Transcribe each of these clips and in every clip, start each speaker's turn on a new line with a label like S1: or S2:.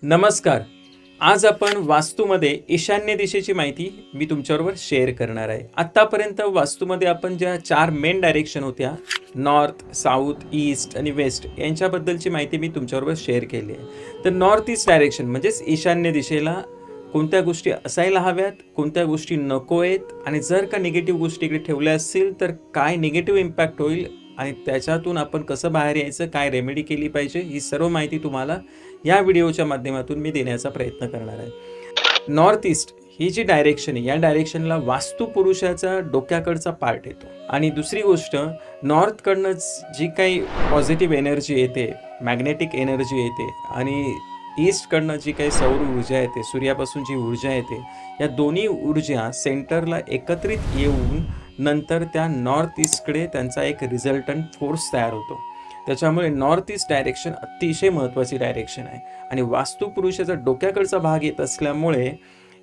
S1: नमस्कार. आज आपण वास्तूमध्ये ईशान्य दिशेची माहिती मी तुमच्याबरोबर शेअर करणार आहे. आत्तापर्यंत वास्तूमध्ये आपण ज्या 4 मेन डायरेक्शन होत्या, नॉर्थ, साऊथ, ईस्ट आणि वेस्ट यांच्याबद्दलची माहिती मी तुमच्याबरोबर शेअर केली आहे. तर नॉर्थ ईस्ट डायरेक्शन म्हणजेच ईशान्य दिशेला कोणत्या गोष्टी असायला हव्यात, कोणत्या गोष्टी नको आहेत आणि जर का निगेटिव्ह गोष्टी इकडे ठेवल्या असतील तर काय निगेटिव्ह इम्पॅक्ट होईल आणि त्याच्यातून आपण कसं बाहेर यायचं, काय रेमेडी केली पाहिजे, ही सर्व माहिती तुम्हाला या व्हिडिओच्या माध्यमातून मी देण्याचा प्रयत्न करणार आहे. नॉर्थ ईस्ट ही जी डायरेक्शन आहे, या डायरेक्शनला वास्तू पुरुषाचा डोक्याकडचा पार्ट येतो. आणि दुसरी गोष्ट, नॉर्थकडनं जी काही पॉझिटिव्ह एनर्जी येते, मॅग्नेटिक एनर्जी येते आणि ईस्टकडनं जी काही सौर ऊर्जा येते, सूर्यापासून जी ऊर्जा येते, या दोन्ही ऊर्जा सेंटरला एकत्रित येऊन नंतर त्या नॉर्थ ईस्टकडे त्यांचा एक रिझल्टंट फोर्स तयार होतो. त्याच्यामुळे नॉर्थ ईस्ट डायरेक्शन अतिशय महत्त्वाची डायरेक्शन आहे आणि वास्तू पुरुषाचा डोक्याकडचा भाग येत असल्यामुळे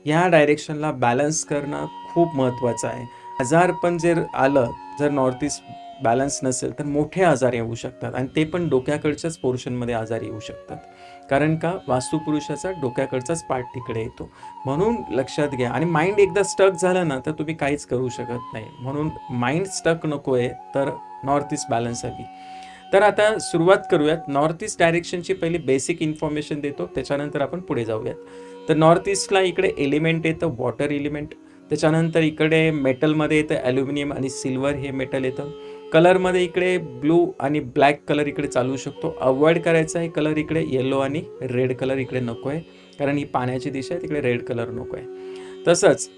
S1: या डायरेक्शनला बॅलन्स करणं खूप महत्त्वाचं आहे. आजार पण जर आलं, जर नॉर्थ ईस्ट बॅलन्स नसेल तर मोठे आजार येऊ शकतात आणि ते पण डोक्याकडच्याच पोर्शनमध्ये आजार येऊ शकतात. कारण का, वास्तू पुरुषाचा डोक्याकडचाच पार्ट तिकडे येतो. म्हणून लक्षात घ्या. आणि माइंड एकदा स्टक झालं ना तर तुम्ही काहीच करू शकत नाही. म्हणून माइंड स्टक नको आहे, तर नॉर्थ ईस्ट बॅलन्स हवी. तर आता सुरुवात करूयात. नॉर्थ ईस्ट डायरेक्शनची पहिली बेसिक इन्फॉर्मेशन देतो, त्याच्यानंतर आपण पुढे जाऊयात. तर नॉर्थ ईस्टला इकडे एलिमेंट येतं, वॉटर एलिमेंट. त्याच्यानंतर इकडे मेटलमध्ये येतं ॲल्युमिनियम आणि सिल्वर हे मेटल येतं. कलरमध्ये इकडे ब्लू आणि ब्लॅक कलर इकडे चालू शकतो. अवॉइड करायचा आहे कलर इकडे येलो आणि रेड कलर इकडे नको आहे, कारण ही पाण्याची दिशा आहे, तिकडे रेड कलर नको आहे. तसंच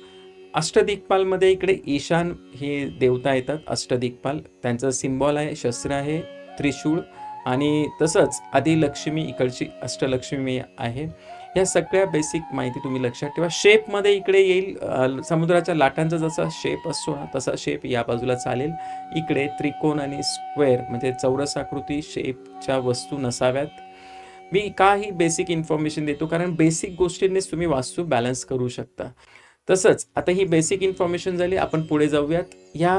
S1: अष्टदिग्पालमध्ये इकडे ईशान हे देवता येतात. अष्टदिग्पाल त्यांचं सिम्बॉल आहे, शस्त्र आहे त्रिशूळ. आणि तसंच आदिलक्ष्मी इकडची अष्टलक्ष्मी आहे. या सगळ्या बेसिक माहिती तुम्ही लक्षात ठेवा. शेपमध्ये इकडे येईल समुद्राच्या लाटांचा जसा शेप असतो ना, तसा शेप या बाजूला चालेल. इकडे त्रिकोण आणि स्क्वेअर म्हणजे चौरसाकृती शेपच्या वस्तू नसाव्यात. मी का ही बेसिक इन्फॉर्मेशन देतो, कारण बेसिक गोष्टींनीच तुम्ही वास्तू बॅलन्स करू शकता. तसंच आता ही बेसिक इन्फॉर्मेशन झाली, आपण पुढे जाऊयात. या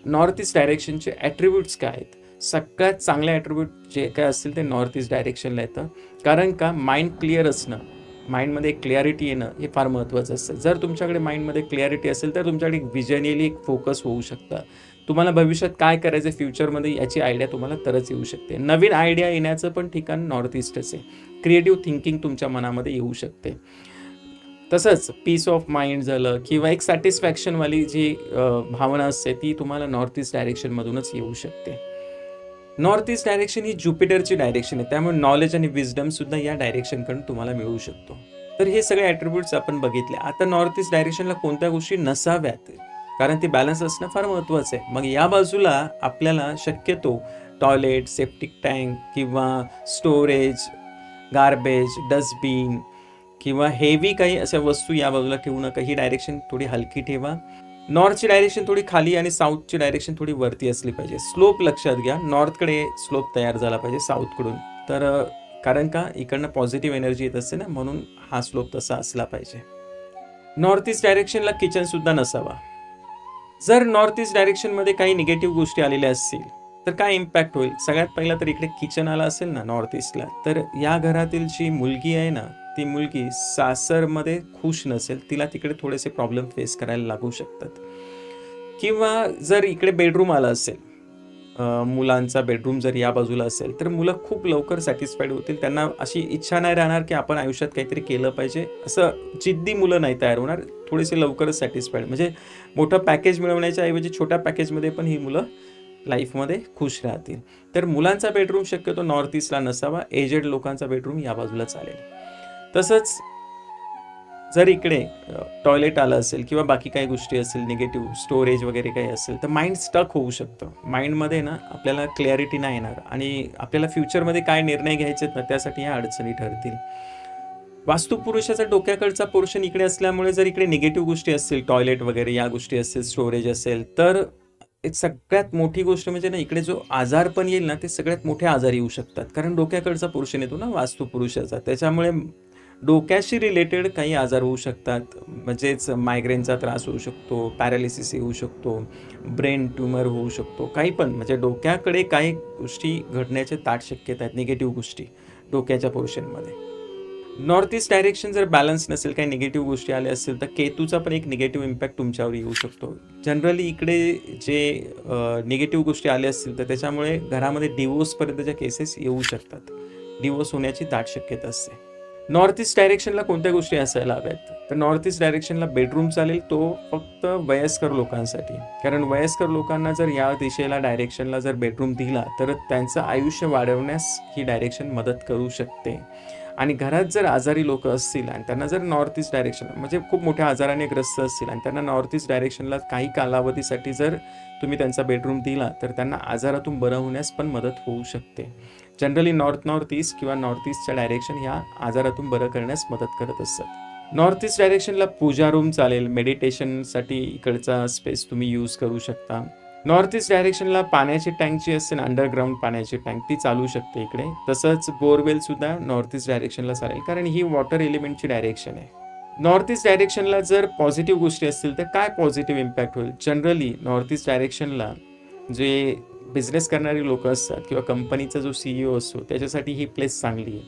S1: नॉर्थ ईस्ट डायरेक्शनचे ॲट्रिब्यूट्स काय आहेत? सगळ्यात चांगले ॲट्रिब्यूट जे काय असतील ते नॉर्थ ईस्ट डायरेक्शनला येतं. कारण का, माइंड क्लिअर असणं, माइंडमध्ये एक क्लॅरिटी येणं हे फार महत्त्वाचं असतं. जर तुमच्याकडे माइंडमध्ये क्लॅरिटी असेल तर तुमच्याकडे एक विजनली एक फोकस होऊ शकतं. तुम्हाला भविष्यात काय करायचं फ्युचरमध्ये याची आयडिया तुम्हाला तरच येऊ शकते. नवीन आयडिया येण्याचं पण ठिकाण नॉर्थ ईस्टच आहे. क्रिएटिव्ह थिंकिंग तुमच्या मनामध्ये येऊ शकते. तसंच पीस ऑफ माइंड झालं किंवा एक सॅटिस्फॅक्शनवाली जी भावना असते ती तुम्हाला नॉर्थ ईस्ट डायरेक्शनमधूनच येऊ शकते. नॉर्थ ईस्ट डायरेक्शन ही ज्युपिटरची डायरेक्शन आहे, त्यामुळे नॉलेज आणि विजडम सुद्धा या डायरेक्शनकडून तुम्हाला मिळू शकतो. तर हे सगळे ॲट्रिब्यूट्स आपण बघितले. आता नॉर्थ ईस्ट डायरेक्शनला कोणत्या गोष्टी नसाव्यात, कारण ते बॅलन्स असणं फार महत्त्वाचं आहे. मग या बाजूला आपल्याला शक्यतो टॉयलेट, सेप्टिक टँक किंवा स्टोरेज, गार्बेज, डस्टबिन किंवा हेवी काही अशा वस्तू या बाजूला ठेवू नका. ही डायरेक्शन थोडी हलकी ठेवा. नॉर्थची डायरेक्शन थोडी खाली आणि साऊथची डायरेक्शन थोडी वरती असली पाहिजे. स्लोप लक्षात घ्या, नॉर्थकडे स्लोप तयार झाला पाहिजे साऊथकडून. तर कारण का, इकडनं पॉझिटिव्ह एनर्जी येत असते ना, म्हणून हा स्लोप तसा असला पाहिजे. नॉर्थ ईस्ट डायरेक्शनला किचनसुद्धा नसावा. जर नॉर्थ ईस्ट डायरेक्शनमध्ये काही निगेटिव्ह गोष्टी आलेल्या असतील तर काय इम्पॅक्ट होईल? सगळ्यात पहिला तर इकडे किचन आला असेल ना नॉर्थ ईस्टला, तर या घरातील जी मुलगी आहे ना, ती मुलगी सासरमध्ये खुश नसेल, तिला तिकडे थोडेसे प्रॉब्लेम फेस करायला लागू शकतात. किंवा जर इकडे बेडरूम आला असेल, मुलांचा बेडरूम जर या बाजूला असेल, तर मुलं खूप लवकर सॅटिस्फाईड होतील. त्यांना अशी इच्छा नाही राहणार की आपण आयुष्यात काहीतरी केलं पाहिजे, असं जिद्दी मुलं नाही तयार होणार. थोडेसे लवकरच सॅटिस्फाईड, म्हणजे मोठं पॅकेज मिळवण्याच्या ऐवजी छोट्या पॅकेजमध्ये पण ही मुलं लाईफमध्ये खुश राहतील. तर मुलांचा बेडरूम शक्यतो नॉर्थ ईस्टला नसावा. एजेड लोकांचा बेडरूम या बाजूला चालेल. तसंच जर इकडे टॉयलेट आलं असेल किंवा बाकी काही गोष्टी असेल, निगेटिव्ह स्टोरेज वगैरे काही असेल, तर माइंड स्टक होऊ शकतं. माइंडमध्ये ना आपल्याला क्लॅरिटी नाही येणार आणि आपल्याला फ्युचरमध्ये काय निर्णय घ्यायचे आहेत ना, त्यासाठी ह्या अडचणी ठरतील. वास्तुपुरुषाचा डोक्याकडचा पोर्शन इकडे असल्यामुळे जर इकडे निगेटिव्ह गोष्टी असतील, टॉयलेट वगैरे या गोष्टी असतील, स्टोरेज असेल, तर एक सगळ्यात मोठी गोष्ट म्हणजे ना, इकडे जो आजार पण येईल ना, ते सगळ्यात मोठे आजार येऊ शकतात. कारण डोक्याकडचा पोर्शन येतो ना वास्तुपुरुषाचा, त्याच्यामुळे डोक्याशी रिलेटेड काही आजार होऊ शकतात. म्हणजेच मायग्रेनचा त्रास होऊ शकतो, पॅरालिसिस येऊ शकतो, ब्रेन ट्यूमर होऊ शकतो, काही पण. म्हणजे डोक्याकडे काही गोष्टी घडण्याचे दाट शक्यता आहेत, निगेटिव्ह गोष्टी डोक्याच्या पोर्शनमध्ये. नॉर्थ ईस्ट डायरेक्शन जर बॅलन्स नसेल, काही निगेटिव्ह गोष्टी आल्या असतील, तर केतूचा पण एक निगेटिव्ह इम्पॅक्ट तुमच्यावर येऊ शकतो. जनरली इकडे जे निगेटिव्ह गोष्टी आल्या असतील, तर त्याच्यामुळे घरामध्ये डिवोर्सपर्यंतच्या केसेस येऊ शकतात. डिवोर्स होण्याची दाट शक्यता असते. नॉर्थ ईस्ट डायरेक्शनला कोणत्या गोष्टी असायला हव्यात? तर नॉर्थ ईस्ट डायरेक्शनला बेडरूम चालेल, तो फक्त वयस्कर लोकांसाठी. कारण वयस्कर लोकांना जर या दिशेला डायरेक्शनला जर बेडरूम दिला, तर त्यांचं आयुष्य वाढवण्यास ही डायरेक्शन मदत करू शकते. आणि घरात जर आजारी लोक असतील आणि त्यांना जर नॉर्थ ईस्ट डायरेक्शन म्हणजे खूप मोठ्या आजाराने ग्रस्त असतील आणि त्यांना नॉर्थ ईस्ट डायरेक्शनला काही कालावधीसाठी जर तुम्ही त्यांचा बेडरूम दिला, तर त्यांना आजारातून बरं होण्यास पण मदत होऊ शकते. जनरली नॉर्थ ईस्ट किंवा नॉर्थ ईस्टच्या डायरेक्शन ह्या आजारातून बरं करण्यास मदत करत असतात. नॉर्थ ईस्ट डायरेक्शनला पूजा रूम चालेल, मेडिटेशनसाठी इकडचा स्पेस तुम्ही यूज करू शकता. नॉर्थ ईस्ट डायरेक्शनला पाण्याची टँक जी असते ना, अंडरग्राऊंड पाण्याची टँक, ती चालू शकते इकडे. तसंच बोरवेल सुद्धा नॉर्थ ईस्ट डायरेक्शनला चालेल, कारण ही वॉटर एलिमेंटची डायरेक्शन आहे. नॉर्थ ईस्ट डायरेक्शनला जर पॉझिटिव्ह गोष्टी असतील, तर काय पॉझिटिव्ह इम्पॅक्ट होईल? जनरली नॉर्थ ईस्ट डायरेक्शनला जे बिझनेस करणारी लोक असतात किंवा कंपनीचा जो CEO असतो, त्याच्यासाठी ही प्लेस चांगली आहे.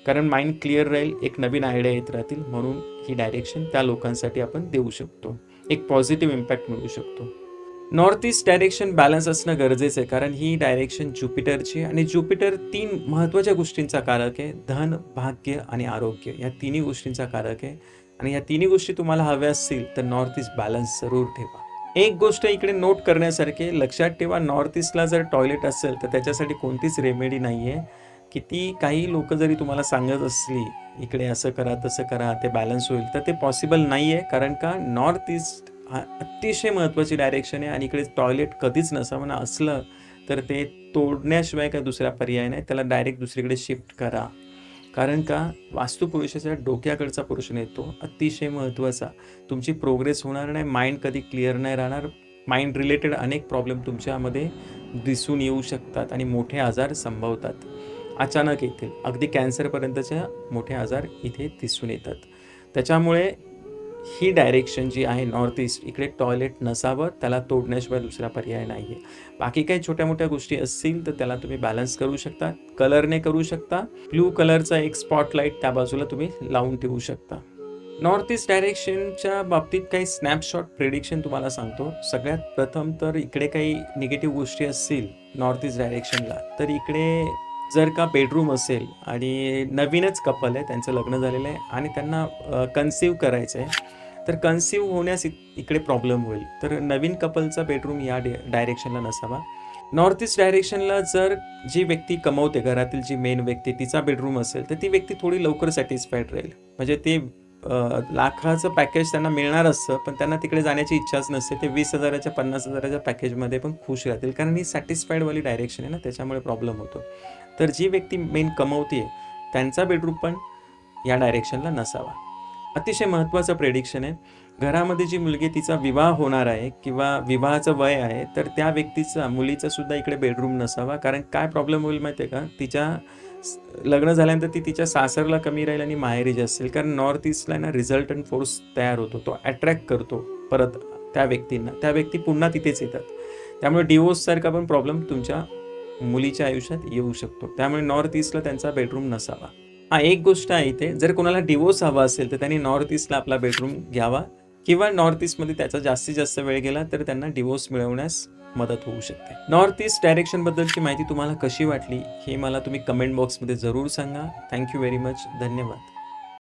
S1: कारण माइंड क्लिअर राहील, एक नवीन आयडिया येत राहतील, म्हणून ही डायरेक्शन त्या लोकांसाठी आपण देऊ शकतो. एक पॉझिटिव्ह इम्पॅक्ट मिळू शकतो. नॉर्थ ईस्ट डायरेक्शन बॅलन्स असणं गरजेचं आहे, कारण ही डायरेक्शन ज्युपिटरची, आणि ज्युपिटर 3 महत्त्वाच्या गोष्टींचा कारक आहे. धन, भाग्य आणि आरोग्य या तिन्ही गोष्टींचा कारक आहे. आणि या तिन्ही गोष्टी तुम्हाला हव्या असतील, तर नॉर्थ ईस्ट बॅलन्स जरूर ठेवा. एक गोष्ट इकडे नोट करण्यासारखी, लक्षात ठेवा, नॉर्थ ईस्टला जर टॉयलेट असेल, तर त्याच्यासाठी कोणतीच रेमेडी नाही आहे. किती काही लोक जरी तुम्हाला सांगत असली, इकडे असं करा, तसं करा, ते बॅलन्स होईल, तर ते पॉसिबल नाही आहे. कारण का, नॉर्थ ईस्ट अतिशय महत्त्वाची डायरेक्शन आहे आणि इकडे टॉयलेट कधीच नसावं ना. असलं तर ते तोडण्याशिवाय काही दुसरा पर्याय नाही, त्याला डायरेक्ट दुसरीकडे शिफ्ट करा. कारण का, वास्तुपुरुषाच्या डोक्याकडचा पोर्शन येतो, अतिशय महत्त्वाचा. तुमची प्रोग्रेस होणार नाही, माइंड कधी क्लिअर नाही राहणार, माइंड रिलेटेड अनेक प्रॉब्लेम तुमच्यामध्ये दिसून येऊ शकतात आणि मोठे आजार संभवतात, अचानक येतील. अगदी कॅन्सरपर्यंतचे मोठे आजार इथे दिसून येतात. त्याच्यामुळे ही डायरेक्शन जी आहे नॉर्थ ईस्ट, इकडे टॉयलेट नसावं, त्याला तोडण्याशिवाय दुसरा पर्याय नाही आहे. बाकी काही छोट्या मोठ्या गोष्टी असतील, तर त्याला तुम्ही बॅलन्स करू शकता, कलरने करू शकता. ब्लू कलरचा एक स्पॉटलाईट त्या बाजूला तुम्ही लावून ठेवू शकता. नॉर्थ ईस्ट डायरेक्शनच्या बाबतीत काही स्नॅपशॉट प्रेडिक्शन तुम्हाला सांगतो. सगळ्यात प्रथम तर इकडे काही निगेटिव्ह गोष्टी असतील नॉर्थ ईस्ट डायरेक्शनला, तर इकडे जर का बेडरूम असेल आणि नवीनच कपल आहे, त्यांचं लग्न झालेलं आहे आणि त्यांना कन्सीव्ह करायचं आहे, तर कन्सीव्ह होण्यास इकडे प्रॉब्लेम होईल. तर नवीन कपलचा बेडरूम या डायरेक्शनला नसावा. नॉर्थ ईस्ट डायरेक्शनला जर जी व्यक्ती कमवते, घरातील जी मेन व्यक्ती, तिचा बेडरूम असेल, तर ती व्यक्ती थोडी लवकर सॅटिस्फाईड राहील. म्हणजे ते लाखाचं पॅकेज त्यांना मिळणार असतं, पण त्यांना तिकडे जाण्याची इच्छाच नसते. ते 20,000च्या 50,000च्या पॅकेजमध्ये पण खुश राहतील, कारण ही सॅटिस्फाईडवाली डायरेक्शन आहे ना, त्याच्यामुळे प्रॉब्लेम होतो. तर जी व्यक्ती मेन कमवते, त्यांचा बेडरूम पण या डायरेक्शनला नसावा. अतिशय महत्त्वाचं प्रेडिक्शन आहे. घरामध्ये जी मुलगी, तिचा विवाह होणार आहे किंवा विवाहाचं वय आहे, तर त्या व्यक्तीचा, मुलीचा सुद्धा इकडे बेडरूम नसावा. कारण काय प्रॉब्लेम होईल माहिती आहे का, तिच्या लग्न झाल्यानंतर ती तिच्या सासरला कमी राहील आणि माहेरी जास्त राहील. कारण नॉर्थ ईस्टला ना रिझल्टंट फोर्स तयार होतो, तो अट्रॅक्ट करतो परत त्या व्यक्तींना, त्या व्यक्ती पुन्हा तिथेच येतात. त्यामुळे डिवोर्ससारखा पण प्रॉब्लेम तुमच्या मुलीच्या आयुष्यात येऊ शकतो. त्यामुळे नॉर्थ ईस्टला त्यांचा बेडरूम नसावा. एक गोष्ट आहे इथे, जर कोणाला डिवोर्स हवा असेल, तर त्यांनी नॉर्थ ईस्टला आपला बेडरूम घ्यावा किंवा नॉर्थ ईस्टमध्ये त्याचा जास्तीत जास्त वेळ गेला तर त्यांना डिवोर्स मिळवण्यास मदत होऊ शकते. नॉर्थ ईस्ट डायरेक्शनबद्दलची माहिती तुम्हाला कशी वाटली, हे मला तुम्ही कमेंट बॉक्समध्ये जरूर सांगा. Thank you very much. धन्यवाद.